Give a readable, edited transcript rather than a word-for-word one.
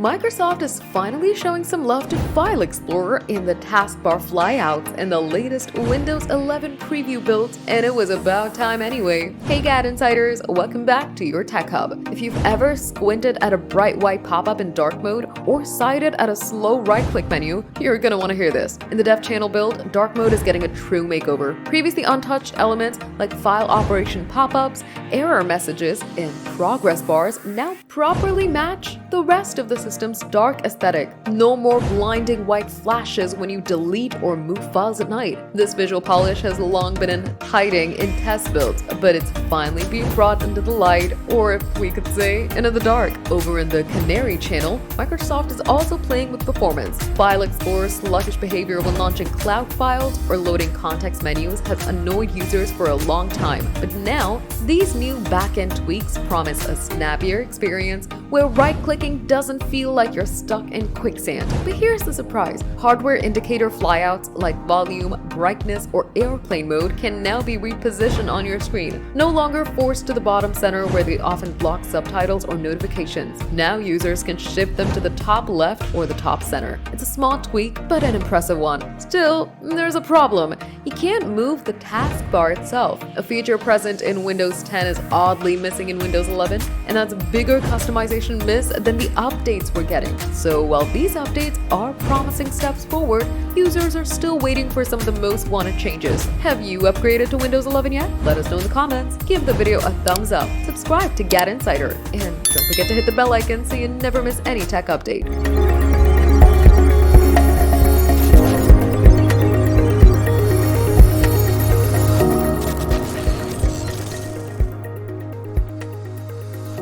Microsoft is finally showing some love to File Explorer in the taskbar flyouts in the latest Windows 11 preview build, and it was about time anyway. Hey GadInsiders, welcome back to your Tech Hub. If you've ever squinted at a bright white pop-up in dark mode or sighted at a slow right-click menu, you're gonna want to hear this. In the dev channel build, dark mode is getting a true makeover. Previously untouched elements like file operation pop-ups, error messages, and progress bars now properly match the rest of the system's dark aesthetic. No more blinding white flashes when you delete or move files at night. This visual polish has long been in hiding in test builds, but it's finally being brought into the light, or if we could say, into the dark. Over in the Canary channel, Microsoft is also playing with performance. File Explorer's sluggish behavior when launching cloud files or loading context menus has annoyed users for a long time, but now these new back-end tweaks promise a snappier experience where right-clicking doesn't feel like you're stuck in quicksand. But here's the surprise. Hardware indicator flyouts like volume, brightness, or airplane mode can now be repositioned on your screen, no longer forced to the bottom center where they often block subtitles or notifications. Now users can shift them to the top left or the top center. It's a small tweak, but an impressive one. Still, there's a problem. You can't move the taskbar itself. A feature present in Windows 10 is oddly missing in Windows 11, and that's a bigger customization miss than the updates we're getting. So while these updates are promising steps forward, users are still waiting for some of the most wanted changes. Have you upgraded to Windows 11 yet? Let us know in the comments. Give the video a thumbs up, subscribe to GadInsider, and don't forget to hit the bell icon so you never miss any tech update.